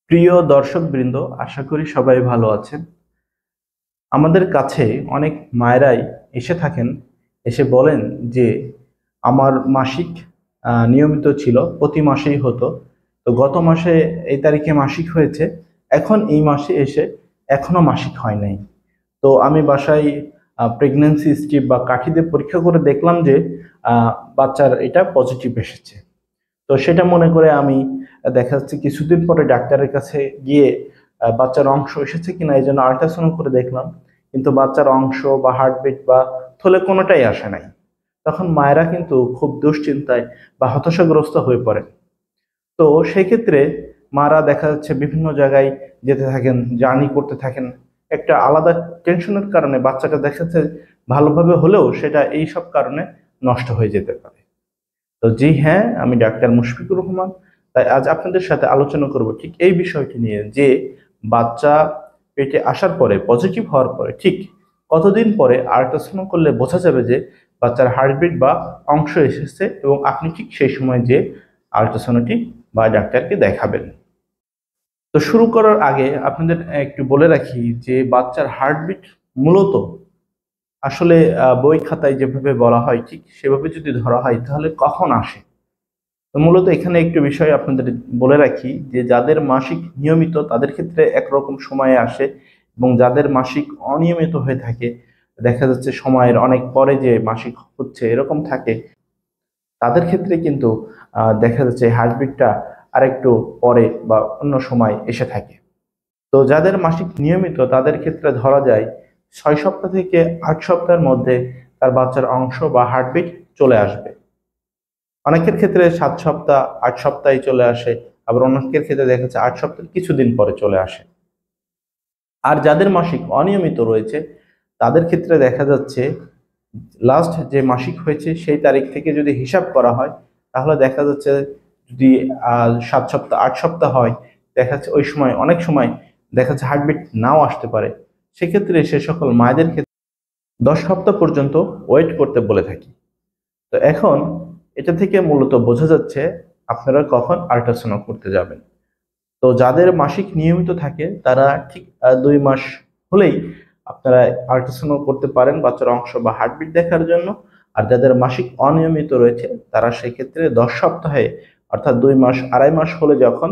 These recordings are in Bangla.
প্রিয় দর্শকবৃন্দ, আশা করি সবাই ভালো আছেন। আমাদের কাছে অনেক মায়েরাই এসে থাকেন, এসে বলেন যে আমার মাসিক নিয়মিত ছিল, প্রতি মাসেই হতো। তো গত মাসে এই তারিখে মাসিক হয়েছে, এখন এই মাসে এসে এখনো মাসিক হয় নাই। তো আমি বাসায় প্রেগন্যান্সি স্ট্রিপ বা কাঠিতে পরীক্ষা করে দেখলাম যে বাচ্চার এটা পজিটিভ এসেছে। তো সেটা মনে করে আমি দেখা যাচ্ছে কিছুদিন পরে ডাক্তারের কাছে গিয়ে বাচ্চার অংশ এসেছে কিনা এই জন্য আল্ট্রাসাউন্ড করে দেখলাম, কিন্তু বাচ্চার অংশ বা হার্টবিট বা থলে কোনোটাই আসে নাই। তখন মায়েরা কিন্তু খুব দুশ্চিন্তায় বা হতাশাগ্রস্ত হয়ে পড়ে। তো সেক্ষেত্রে মারা দেখা যাচ্ছে বিভিন্ন জায়গায় যেতে থাকেন, জার্নি করতে থাকেন। একটা আলাদা টেনশনের কারণে বাচ্চাটা দেখা যাচ্ছে ভালোভাবে হলেও সেটা এই সব কারণে নষ্ট হয়ে যেতে পারে। তো জি হ্যাঁ, আমি ডাক্তার মুশফিকুর রহমান। তাই আজ আপনাদের সাথে আলোচনা করব ঠিক এই বিষয়টি নিয়ে যে বাচ্চা পেটে আসার পরে, পজিটিভ হওয়ার পরে ঠিক কতদিন পরে আল্ট্রাসাউন্ড করলে বোঝা যাবে যে বাচ্চার হার্টবিট বা অংশ এসেছে, এবং আপনি ঠিক সেই সময় যে আল্ট্রাসাউন্ডটি বা ডাক্তারকে দেখাবেন। তো শুরু করার আগে আপনাদের একটু বলে রাখি যে বাচ্চার হার্টবিট মূলত আসলে বই খাতায় যেভাবে বলা হয় ঠিক সেভাবে যদি ধরা হয় তাহলে কখন আসে। তো মূলত এখানে একটু বিষয় আপনাদের বলে রাখি যে যাদের মাসিক নিয়মিত তাদের ক্ষেত্রে একরকম সময়ে আসে, এবং যাদের মাসিক অনিয়মিত হয়ে থাকে, দেখা যাচ্ছে সময়ের অনেক পরে যে মাসিক হচ্ছে এরকম থাকে, তাদের ক্ষেত্রে কিন্তু দেখা যাচ্ছে হার্টবিটটা আরেকটু পরে বা অন্য সময় এসে থাকে। তো যাদের মাসিক নিয়মিত তাদের ক্ষেত্রে ধরা যায় 6 সপ্তাহ থেকে 8 সপ্তাহের মধ্যে তার বাচ্চার অংশ বা হার্টবিট চলে আসবে। অনেকের ক্ষেত্রে 7 সপ্তাহ 8 সপ্তাহে চলে আসে, আবার অনেকের ক্ষেত্রে দেখা যাচ্ছে 8 সপ্তাহের কিছুদিন পরে চলে আসে। আর যাদের মাসিক অনিয়মিত রয়েছে তাদের ক্ষেত্রে দেখা যাচ্ছে লাস্ট যে মাসিক হয়েছে সেই তারিখ থেকে যদি হিসাব করা হয় তাহলে দেখা যাচ্ছে যদি 7 সপ্তাহ 8 সপ্তাহ হয়, দেখা যাচ্ছে ওই সময় অনেক সময় দেখা যাচ্ছে হার্টবিট নাও আসতে পারে। সেক্ষেত্রে সে সকল মায়েদের ক্ষেত্রে 10 সপ্তাহ পর্যন্ত ওয়েট করতে বলে থাকি। তো এখন এটা থেকে মূলত বোঝা যাচ্ছে আপনারা কখন আল্ট্রাসাউন্ড করতে যাবেন। তো যাদের মাসিক নিয়মিত থাকে তারা ঠিক 2 মাস হলেই আপনারা আল্ট্রাসাউন্ড করতে পারেন বাচ্চার অংশ বা হার্টবিট দেখার জন্য। আর যাদের মাসিক অনিয়মিত রয়েছে তারা সেক্ষেত্রে 10 সপ্তাহে, অর্থাৎ 2 মাস 2.5 মাস হলে যখন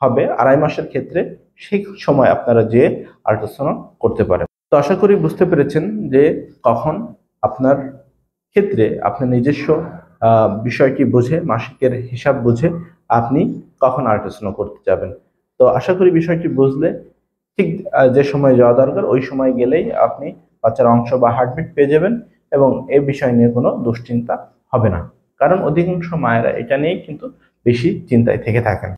হবে, 2.5 মাসের ক্ষেত্রে সেই সময় আপনারা যে আল্ট্রাসাউন্ড করতে পারেন। তো আশা করি বুঝতে পেরেছেন যে কখন আপনার ক্ষেত্রে আপনি নিজস্ব বিষয়টি বুঝে, মাসিকের হিসাব বুঝে আপনি কখন আল্ট্রাসাউন্ড করতে যাবেন। তো আশা করি বিষয়টি বুঝলে ঠিক যে সময় যাওয়া দরকার ওই সময় গেলেই আপনি বাচ্চার অংশ বা হার্টবিট পেয়ে যাবেন, এবং এই বিষয় নিয়ে কোনো দুশ্চিন্তা হবে না। কারণ অধিকাংশ মায়েরা এটা নিয়েই কিন্তু বেশি চিন্তায় থেকে থাকেন।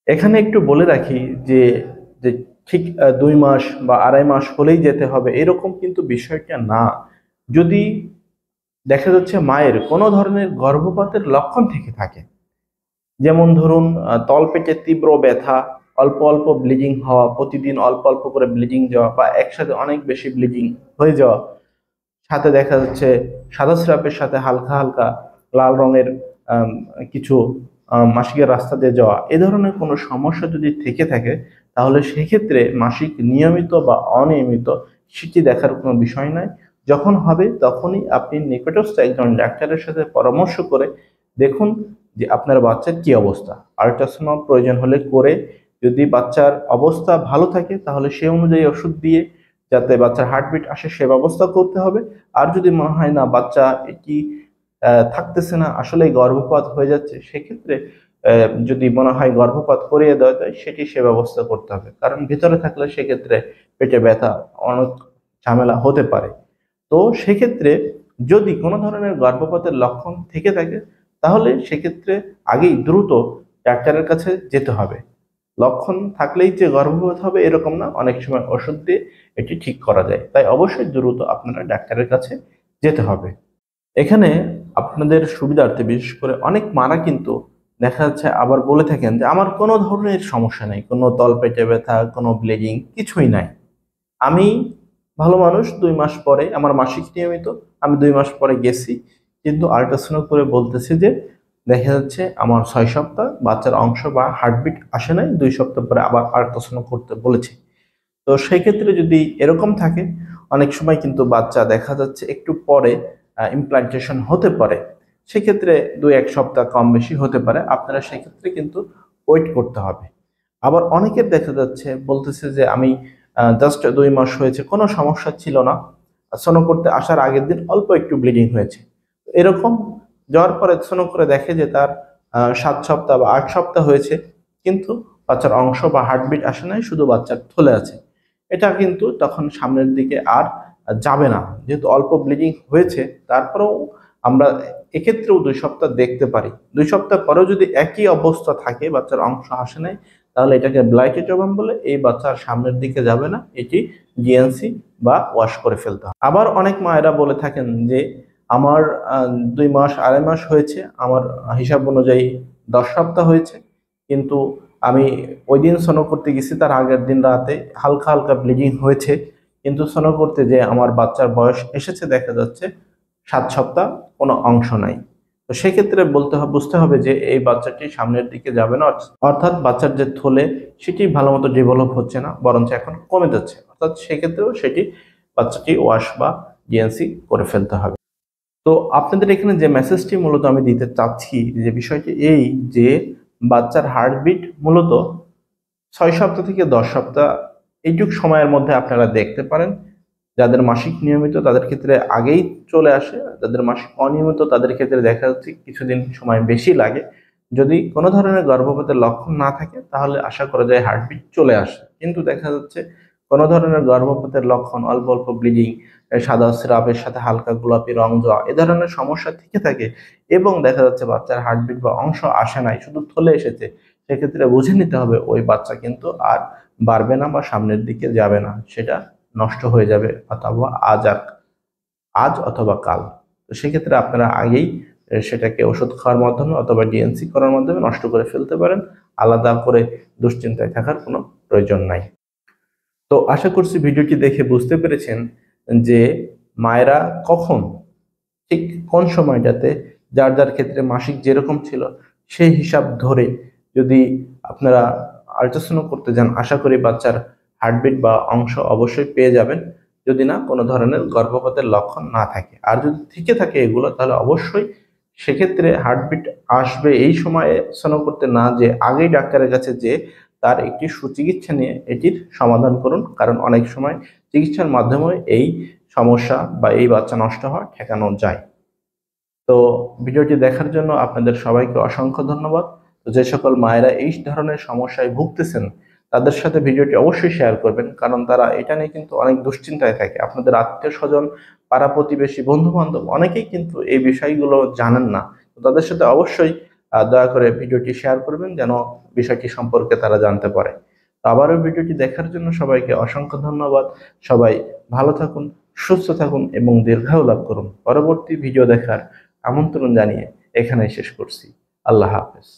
এখানে একটু বলে রাখি যে যে ঠিক 2 মাস বা 2.5 মাস হলেই যেতে হবে এরকম কিন্তু বিষয়টা না। যদি দেখা যাচ্ছে মায়ের কোনো ধরনের গর্ভপাতের লক্ষণ থেকে থাকে, যেমন ধরুন তলপেটে তীব্র ব্যথা, অল্প অল্প ব্লিডিং হওয়া, প্রতিদিন অল্প অল্প করে ব্লিডিং যাওয়া বা একসাথে অনেক বেশি ব্লিডিং হয়ে যাওয়া, সাথে দেখা যাচ্ছে সাদা স্রাবের সাথে হালকা হালকা লাল রঙের আম, কিছু মাসিকের রাস্তা দিয়ে যাওয়া, এ ধরনের কোনো সমস্যা যদি থেকে থাকে তাহলে সেক্ষেত্রে মাসিক নিয়মিত বা অনিয়মিত সেটি দেখার কোনো বিষয় নয়। যখন হবে তখনই আপনি নিকটস্থ একজন ডাক্তারের সাথে পরামর্শ করে দেখুন যে আপনার বাচ্চার কি অবস্থা। আল্ট্রাসাউন্ড প্রয়োজন হলে করে, যদি বাচ্চার অবস্থা ভালো থাকে তাহলে সে অনুযায়ী ওষুধ দিয়ে যাতে বাচ্চার হার্টবিট আসে সে ব্যবস্থা করতে হবে। আর যদি মনে হয় না বাচ্চা এটি থাকতেছে না, আসলেই গর্ভপাত হয়ে যাচ্ছে, সেক্ষেত্রে যদি মনে হয় গর্ভপাত করিয়ে দেওয়া যায় সেটি সে ব্যবস্থা করতে হবে, কারণ ভিতরে থাকলে সেক্ষেত্রে পেটে ব্যথা অনেক ঝামেলা হতে পারে। তো সেক্ষেত্রে যদি কোনো ধরনের গর্ভপাতের লক্ষণ থেকে থাকে তাহলে সেক্ষেত্রে আগেই দ্রুত ডাক্তারের কাছে যেতে হবে। লক্ষণ থাকলেই যে গর্ভপাত হবে এরকম না, অনেক সময় ওষুধ দিয়ে এটি ঠিক করা যায়। তাই অবশ্যই দ্রুত আপনারা ডাক্তারের কাছে যেতে হবে। এখানে আপনাদের সুবিধার্থে বিশেষ করে অনেক মারা কিন্তু দেখা যাচ্ছে আবার বলে থাকেন যে আমার কোনো ধরনের সমস্যা নেই, কোনো তলপেটে ব্যথা, কোনো ব্লিডিং কিছুই নাই, আমি ভালো মানুষ, 2 মাস পরে আমার মাসিক নিয়মিত, আমি 2 মাস পরে গেছি, কিন্তু আল্ট্রাসাউন্ড করে বলতেছে যে দেখা যাচ্ছে আমার 6 সপ্তাহ বাচ্চার অংশ বা হার্টবিট আসে নাই, 2 সপ্তাহ পরে আবার আল্ট্রাসাউন্ড করতে বলেছে। তো সেই ক্ষেত্রে যদি এরকম থাকে, অনেক সময় কিন্তু বাচ্চা দেখা যাচ্ছে একটু পরে ইমপ্লান্টেশন হতে পারে, সেক্ষেত্রে 2-1 সপ্তাহ কম বেশি হতে পারে, আপনারা সেক্ষেত্রে কিন্তু ওয়েট করতে হবে। আবার অনেকের দেখা যাচ্ছে বলতেছে যে আমি জাস্ট 2 মাস হয়েছে, কোনো সমস্যা ছিল না, সোনো করতে আসার আগের দিন অল্প একটু ব্লিডিং হয়েছে। এরকম যাওয়ার পরে সোনো করে দেখে যে তার 7 সপ্তাহ বা 8 সপ্তাহ হয়েছে, কিন্তু বাচ্চার অংশ বা হার্টবিট আসে নাই, শুধু বাচ্চার থলে আছে। এটা কিন্তু তখন সামনের দিকে আর যাবে না, যেহেতু অল্প ব্লিডিং হয়েছে। তারপরেও আমরা এক্ষেত্রেও 2 সপ্তাহ দেখতে পারি। 2 সপ্তাহ পরেও যদি একই অবস্থা থাকে, বাচ্চার অংশ আসে নাই, তাহলে এটাকে ব্লাইটেড ওভাম বলে, এই বাচ্চার সামনের দিকে যাবে না, এটি ডিএনসি বা ওয়াশ করে ফেলতে হবে। আবার অনেক মায়েরা বলে থাকেন যে আমার 2 মাস 2.5 মাস হয়েছে, আমার হিসাব অনুযায়ী 10 সপ্তাহ হয়েছে, কিন্তু আমি ওই দিন সোনো করতে গেছি, তার আগের দিন রাতে হালকা হালকা ব্লিডিং হয়েছে, কিন্তু সোনো করতে যে আমার বাচ্চার বয়স এসেছে দেখা যাচ্ছে 7 সপ্তাহ, কোনো অংশ নাই। তো সেক্ষেত্রে বুঝতে হবে যে এই বাচ্চাটি সামনের দিকে যাবে না, অর্থাৎ বাচ্চার যে থলে সেটি ভালো মতো ডেভেলপ হচ্ছে না, বরঞ্চ এখন কমে যাচ্ছে, অর্থাৎ সেক্ষেত্রেও সেটি বাচ্চাটি ওয়াশ বা ডিএনসি করে ফেলতে হবে। তো আপনাদের এখানে যে মেসেজটি মূলত আমি দিতে চাচ্ছি, যে বিষয়টি এই যে বাচ্চার হার্টবিট মূলত 6 সপ্তাহ থেকে 10 সপ্তাহ এইটুক সময়ের মধ্যে আপনারা দেখতে পারেন। যাদের মাসিক নিয়মিত তাদের ক্ষেত্রে আগেই চলে আসে, যাদের মাসিক অনিয়মিত তাদের ক্ষেত্রে দেখা যাচ্ছে কিছুদিন সময় বেশি লাগে। যদি কোনো ধরনের গর্ভপাতের লক্ষণ না থাকে তাহলে আশা করা যায় হার্টবিট চলে আসে, কিন্তু দেখা যাচ্ছে কোনো ধরনের গর্ভপাতের লক্ষণ, অল্প অল্প ব্লিডিং, সাদা স্রাবের সাথে হালকা গোলাপি রং যাওয়া, এ ধরনের সমস্যা থেকে থাকে, এবং দেখা যাচ্ছে বাচ্চার হার্টবিট বা অংশ আসে নাই, শুধু থলে এসেছে, সেক্ষেত্রে বুঝে নিতে হবে ওই বাচ্চা কিন্তু আর বাড়বে না বা সামনের দিকে যাবে না, সেটা নষ্ট হয়ে যাবে, অথবা আজ অথবা কাল। তো সেক্ষেত্রে আপনারা আগেই সেটাকে ওষুধ খাওয়ার মাধ্যমে অথবা ডিএনসি করার মাধ্যমে নষ্ট করে ফেলতে পারেন। আলাদা করে দুশ্চিন্তায় থাকার কোনো প্রয়োজন নাই। তো আশা করছি ভিডিওটি দেখে বুঝতে পেরেছেন যে মায়েরা কখন, ঠিক কোন সময়টাতে যার যার ক্ষেত্রে মাসিক যেরকম ছিল সেই হিসাব ধরে যদি আপনারা আল্ট্রাসাউন্ড করতে যান, আশা করি বাচ্চার হার্টবিট বা অংশ অবশ্যই পেয়ে যাবেন, যদি না কোনো ধরনের গর্ভপাতের লক্ষণ না থাকে। আর যদি থেকে থাকে এগুলো, তাহলে অবশ্যই সেক্ষেত্রে হার্টবিট আসবে এই সময়ে সোনো করতে না, যে আগেই ডাক্তারের কাছে যে তার একটি সুচিকিৎসা নিয়ে এটির সমাধান করুন, কারণ অনেক সময় চিকিৎসার মাধ্যমে এই সমস্যা বা এই বাচ্চা নষ্ট হওয়া ঠেকানো যায়। তো ভিডিওটি দেখার জন্য আপনাদের সবাইকে অসংখ্য ধন্যবাদ। তো যে সকল মায়েরা এই ধরনের সমস্যায় ভুগতেছেন তাদের সাথে ভিডিওটি অবশ্যই শেয়ার করবেন, কারণ তারা এটা নিয়ে কিন্তু অনেক দুশ্চিন্তায় থাকে। আপনাদের আত্মীয় স্বজন, পাড়া প্রতিবেশী, বন্ধু বান্ধব অনেকেই কিন্তু এই বিষয়গুলো জানেন না। তো তাদের সাথে অবশ্যই দয়া করে ভিডিওটি শেয়ার করবেন, যেন বিষয়টি সম্পর্কে তারা জানতে পারে। তো আবারও ভিডিওটি দেখার জন্য সবাইকে অসংখ্য ধন্যবাদ। সবাই ভালো থাকুন, সুস্থ থাকুন এবং দীর্ঘায়ু লাভ করুন। পরবর্তী ভিডিও দেখার আমন্ত্রণ জানিয়ে এখানেই শেষ করছি। আল্লাহ হাফেজ।